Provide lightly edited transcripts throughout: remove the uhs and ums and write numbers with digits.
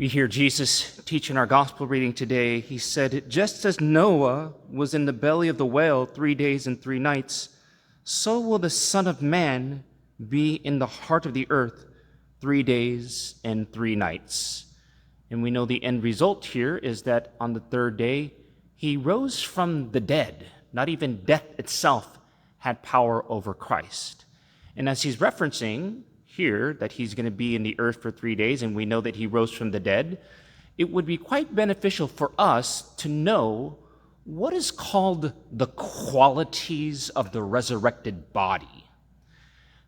We hear Jesus teach in our gospel reading today. He said, just as Noah was in the belly of the whale 3 days and 3 nights, so will the Son of Man be in the heart of the earth 3 days and 3 nights. And we know the end result here is that on the third day, he rose from the dead. Not even death itself had power over Christ. And as he's referencing here that he's going to be in the earth for 3 days, and we know that he rose from the dead, it would be quite beneficial for us to know what is called the qualities of the resurrected body.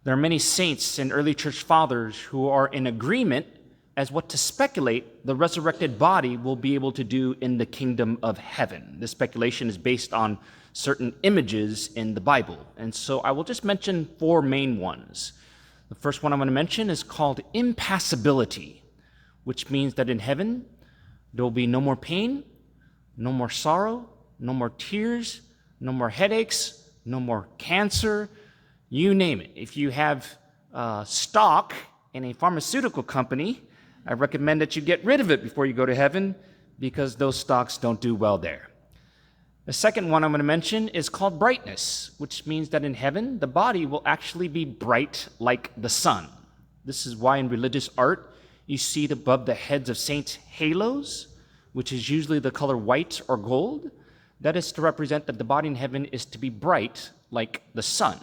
There are many saints and early church fathers who are in agreement as what to speculate the resurrected body will be able to do in the kingdom of heaven. This speculation is based on certain images in the Bible. And so I will just mention 4 main ones. The first one I'm going to mention is called impassibility, which means that in heaven, there will be no more pain, no more sorrow, no more tears, no more headaches, no more cancer, you name it. If you have stock in a pharmaceutical company, I recommend that you get rid of it before you go to heaven because those stocks don't do well there. The second one I'm going to mention is called brightness, which means that in heaven, the body will actually be bright like the sun. This is why in religious art, you see above the heads of saints halos, which is usually the color white or gold. That is to represent that the body in heaven is to be bright like the sun.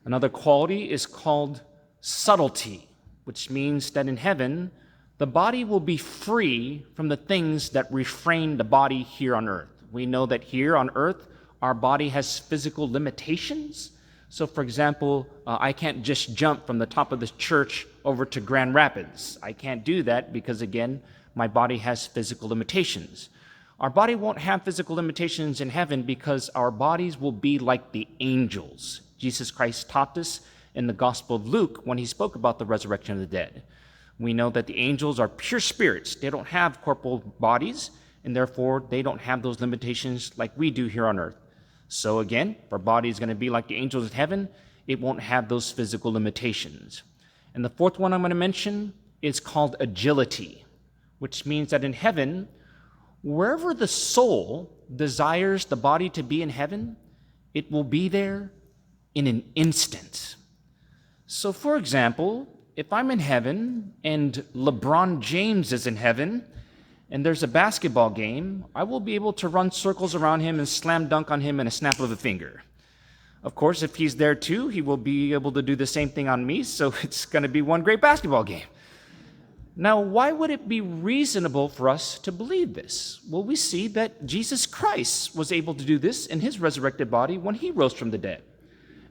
Another quality is called subtlety, which means that in heaven, the body will be free from the things that refrain the body here on earth. We know that here on earth, our body has physical limitations. So, for example, I can't just jump from the top of the church over to Grand Rapids. I can't do that because, again, my body has physical limitations. Our body won't have physical limitations in heaven because our bodies will be like the angels. Jesus Christ taught this in the Gospel of Luke when he spoke about the resurrection of the dead. We know that the angels are pure spirits. They don't have corporal bodies, and therefore they don't have those limitations like we do here on earth. So again, if our body is going to be like the angels in heaven, it won't have those physical limitations. And the fourth one I'm going to mention is called agility, which means that in heaven, wherever the soul desires the body to be in heaven, it will be there in an instant. So for example, if I'm in heaven and LeBron James is in heaven, and there's a basketball game, I will be able to run circles around him and slam dunk on him in a snap of a finger. Of course, if he's there too, he will be able to do the same thing on me, so it's going to be one great basketball game. Now, why would it be reasonable for us to believe this? Well, we see that Jesus Christ was able to do this in his resurrected body when he rose from the dead.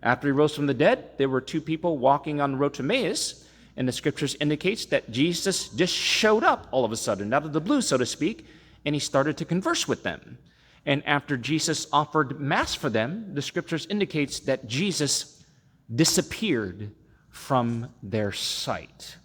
After he rose from the dead, there were 2 people walking on the road to Emmaus, and the scriptures indicates that Jesus just showed up all of a sudden, out of the blue, so to speak, and he started to converse with them. And after Jesus offered mass for them, the scriptures indicates that Jesus disappeared from their sight.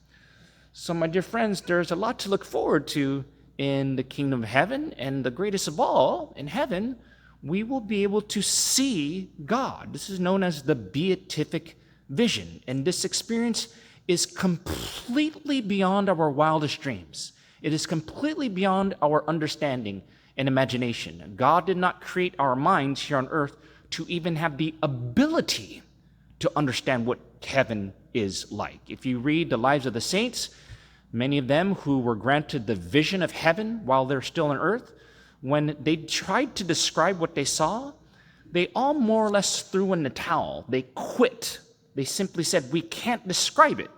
So my dear friends, there's a lot to look forward to in the kingdom of heaven, and the greatest of all, in heaven, we will be able to see God. This is known as the beatific vision, and this experience is completely beyond our wildest dreams. It is completely beyond our understanding and imagination. God did not create our minds here on earth to even have the ability to understand what heaven is like. If you read the lives of the saints, many of them who were granted the vision of heaven while they're still on earth, when they tried to describe what they saw, they all more or less threw in the towel. They quit. They simply said, we can't describe it.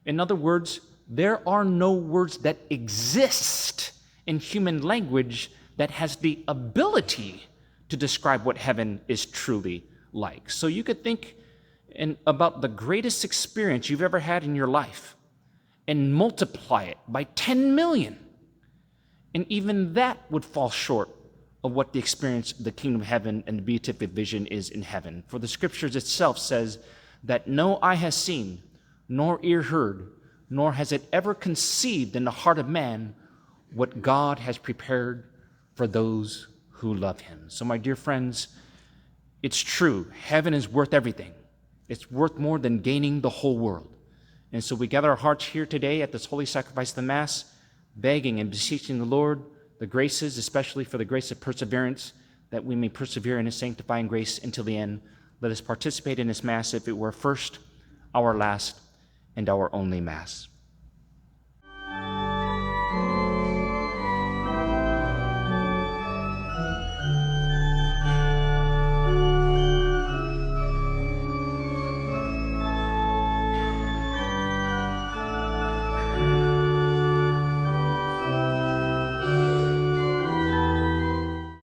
In other words, there are no words that exist in human language that has the ability to describe what heaven is truly like. So you could think about the greatest experience you've ever had in your life and multiply it by 10 million. And even that would fall short of what the experience of the kingdom of heaven and the beatific vision is in heaven. For the scriptures itself says that no eye has seen, nor ear heard, nor has it ever conceived in the heart of man what God has prepared for those who love him. So my dear friends, it's true, heaven is worth everything. It's worth more than gaining the whole world. And so we gather our hearts here today at this holy sacrifice of the Mass begging and beseeching the Lord the graces, especially for the grace of perseverance, that we may persevere in his sanctifying grace until the end. Let us participate in this Mass if it were first, our last, and our only Mass.